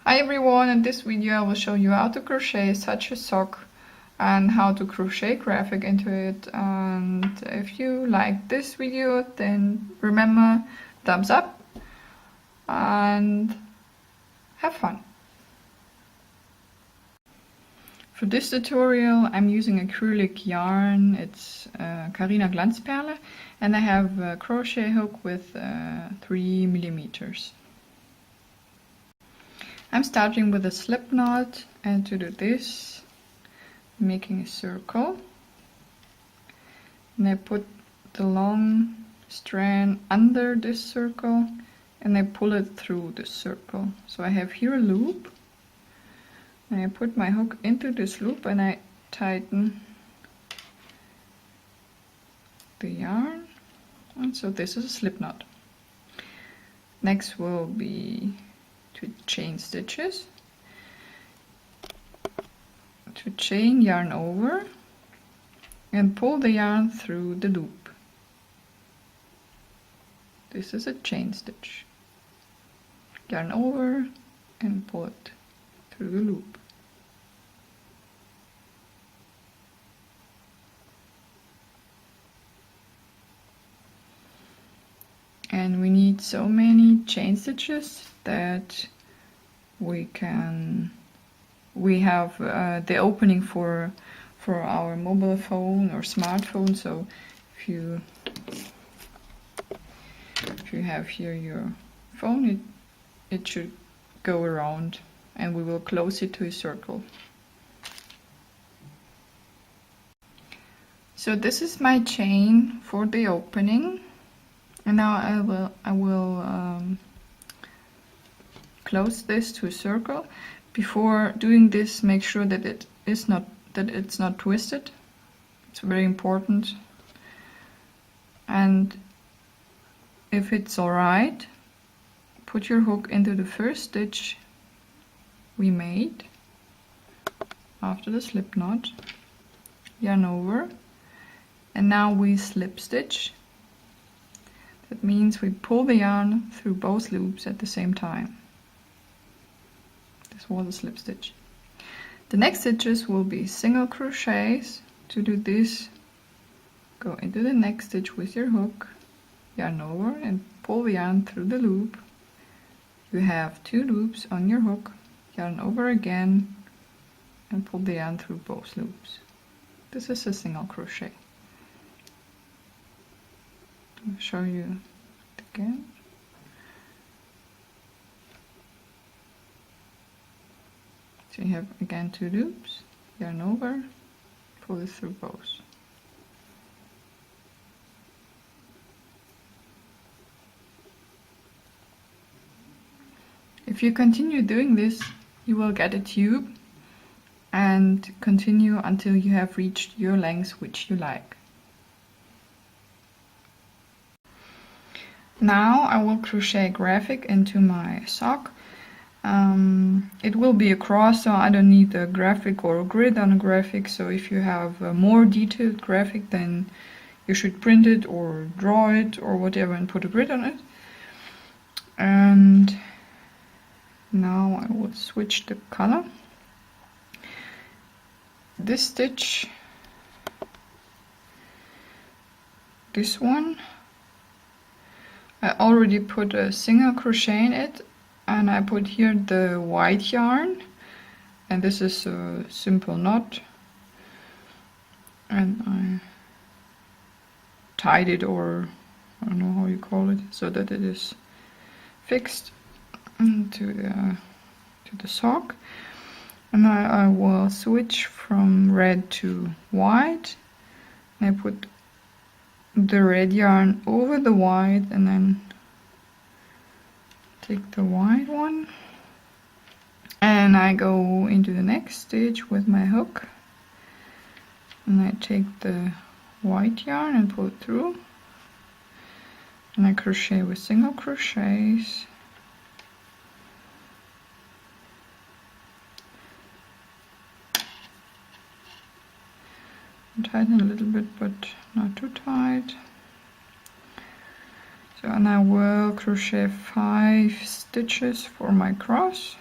Hi everyone, in this video I will show you how to crochet such a sock and how to crochet graphic into it. And if you like this video, then remember, thumbs up and have fun. For this tutorial I'm using acrylic yarn. It's Carina Glanzperle, and I have a crochet hook with 3 millimeters. I'm starting with a slip knot, and to do this, making a circle, and I put the long strand under this circle and I pull it through the circle. So I have here a loop, and I put my hook into this loop and I tighten the yarn, and so this is a slip knot. Next will be to chain stitches. To chain yarn over and pull the yarn through the loop. This is a chain stitch. Yarn over and pull it through the loop. And we need so many chain stitches that we have the opening for our mobile phone or smartphone. So if you have here your phone, it should go around, and we will close it to a circle. So this is my chain for the opening, and now I will close this to a circle. Before doing this, make sure that it's not twisted. It's very important. And if it's alright, put your hook into the first stitch we made after the slip knot, yarn over, and now we slip stitch. That means we pull the yarn through both loops at the same time. This was a slip stitch. The next stitches will be single crochets. To do this, go into the next stitch with your hook, yarn over and pull the yarn through the loop. You have 2 loops on your hook, yarn over again and pull the yarn through both loops. This is a single crochet. I'll show you it again. So you have again 2 loops, yarn over, pull it through both. If you continue doing this, you will get a tube and continue until you have reached your length which you like. Now I will crochet graphic into my sock. It will be a cross, so I don't need a graphic or a grid on a graphic. So if you have a more detailed graphic, then you should print it or draw it or whatever and put a grid on it. And now I will switch the color. This stitch, this one, I already put a single crochet in it, and I put here the white yarn, and this is a simple knot, and I tied it, or I don't know how you call it, so that it is fixed to the sock. And I will switch from red to white, and I put the red yarn over the white and then take the white one, and I go into the next stitch with my hook, and I take the white yarn and pull it through, and I crochet with single crochets. Tighten a little bit, but not too tight. So, and I will crochet 5 stitches for my cross.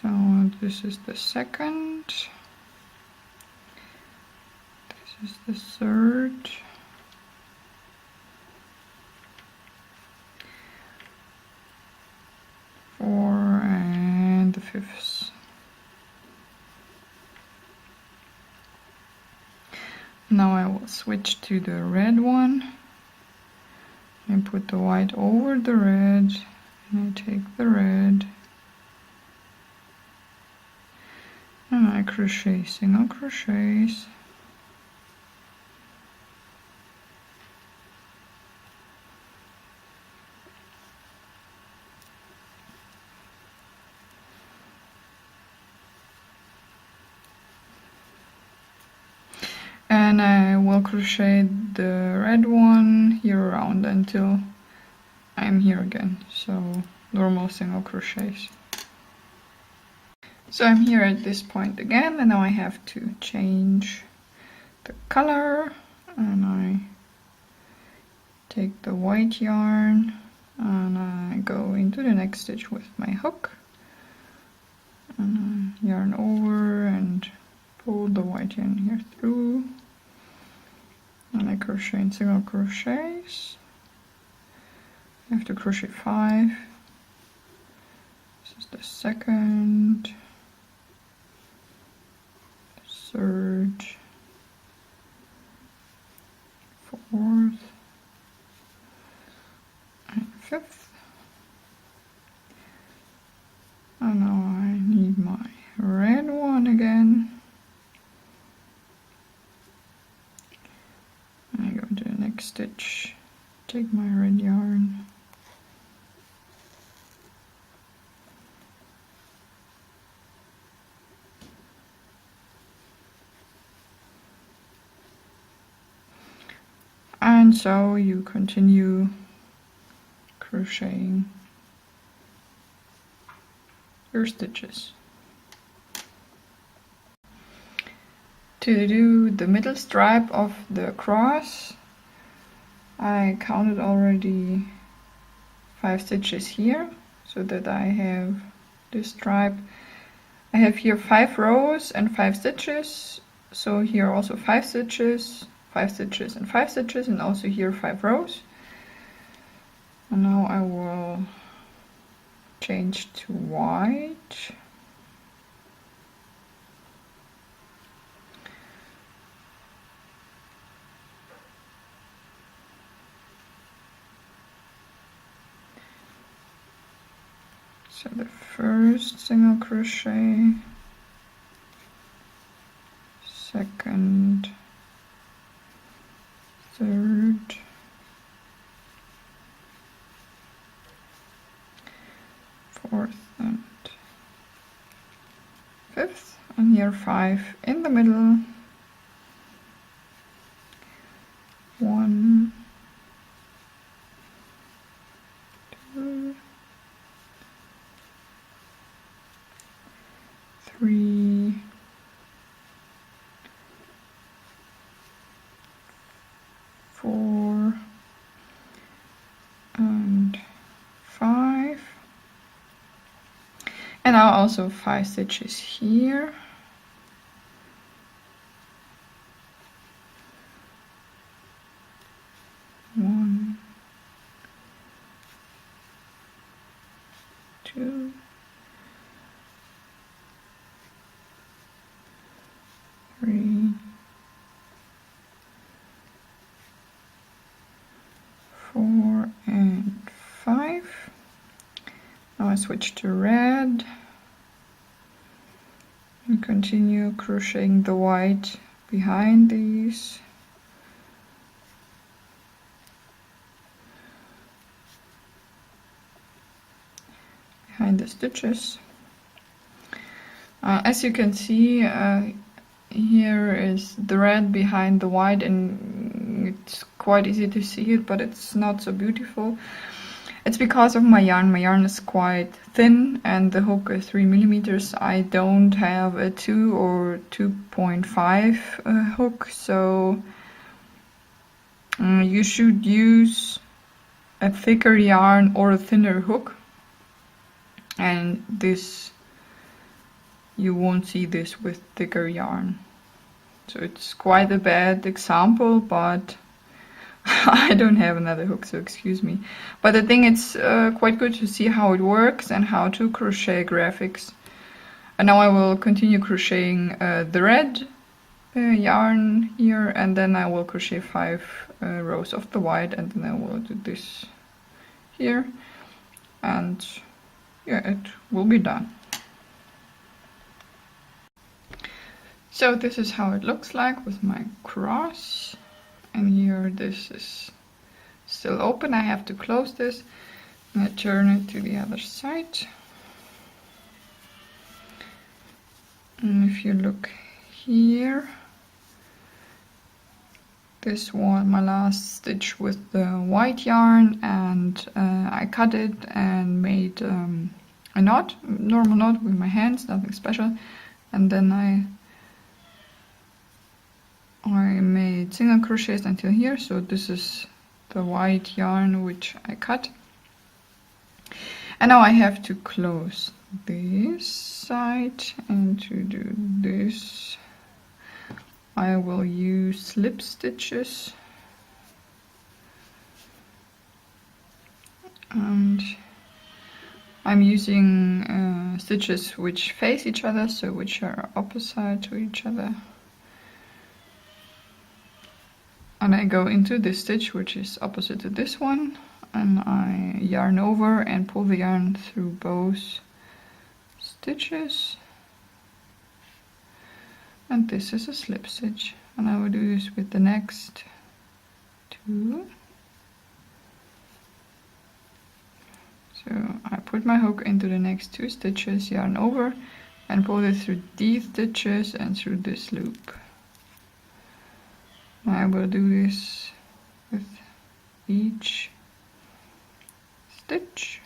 So this is the second, this is the third, four, and the fifth. Now I will switch to the red one and put the white over the red, and I take the red and I crochet single crochets. And I will crochet the red one here around until I'm here again, so normal single crochets. So I'm here at this point again, and now I have to change the color, and I take the white yarn and I go into the next stitch with my hook, and I yarn over and pull the white yarn here through, and I crochet in single crochets. I have to crochet 5. This is the second, third, fourth, and fifth. And now I need my red one again. And I go to the next stitch, take my red yarn, and so you continue crocheting your stitches. To do the middle stripe of the cross, I counted already 5 stitches here, so that I have this stripe. I have here 5 rows and 5 stitches, so here also 5 stitches, 5 stitches and 5 stitches, and also here 5 rows. And now I will change to white. So the first single crochet, second, third, fourth and fifth, and here 5 in the middle. 1, 2, 3, 4, and 5. And now also 5 stitches here. One, 2, 3, 4, and 5. Now I switch to red and continue crocheting the white behind these. Behind the stitches. As you can see, here is the red behind the white, and it's quite easy to see it, but it's not so beautiful. It's because of my yarn. My yarn is quite thin and the hook is 3 millimeters. I don't have a 2 or 2.5 hook, so you should use a thicker yarn or a thinner hook. And this you won't see this with thicker yarn. So it's quite a bad example, but I don't have another hook, so excuse me. But I think it's quite good to see how it works and how to crochet graphics. And now I will continue crocheting the red yarn here, and then I will crochet 5 rows of the white, and then I will do this here, and yeah, it will be done. So this is how it looks like with my cross, and here this is still open. I have to close this and I turn it to the other side. And if you look here, this was my last stitch with the white yarn, and I cut it and made a knot, normal knot with my hands, nothing special, and then I made single crochets until here. So this is the white yarn which I cut, and now I have to close this side, and to do this I will use slip stitches, and I'm using stitches which face each other, so which are opposite to each other. And I go into this stitch which is opposite to this one, and I yarn over and pull the yarn through both stitches. And this is a slip stitch, and I will do this with the next 2. So I put my hook into the next 2 stitches, yarn over, and pull it through these stitches and through this loop. I will do this with each stitch.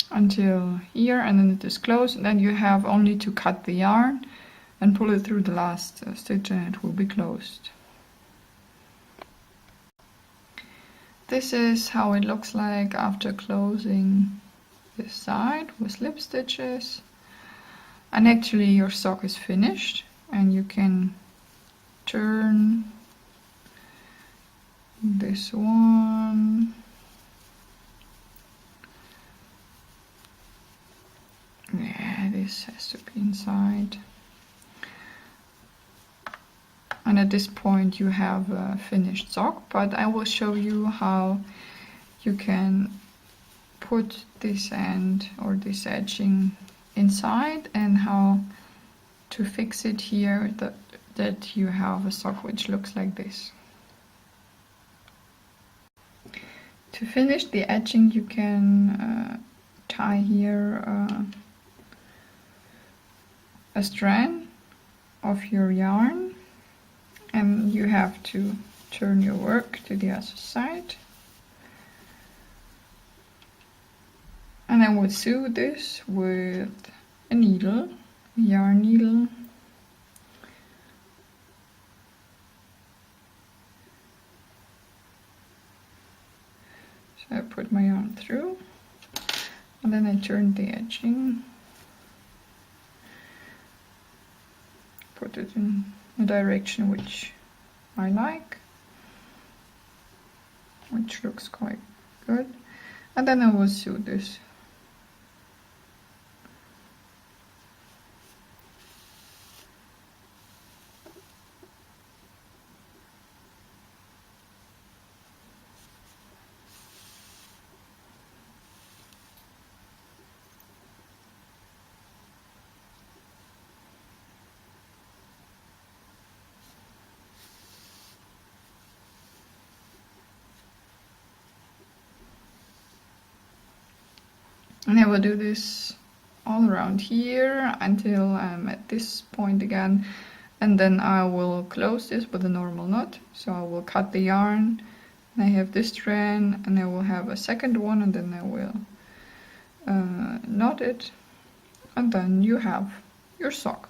Until here, and then it is closed, and then you have only to cut the yarn and pull it through the last stitch, and it will be closed. This is how it looks like after closing this side with slip stitches. And actually your sock is finished, and you can turn this one. Yeah, this has to be inside. And at this point you have a finished sock, but I will show you how you can put this end or this edging inside, and how to fix it here that you have a sock which looks like this. To finish the edging, you can tie here a strand of your yarn, and you have to turn your work to the other side, and I would sew this with a needle, a yarn needle. So I put my yarn through, and then I turn the edging, put it in a direction which I like, which looks quite good, and then I will sew this. And I will do this all around here until I'm at this point again, and then I will close this with a normal knot. So I will cut the yarn, and I have this strand, and I will have a second one, and then I will knot it, and then you have your sock.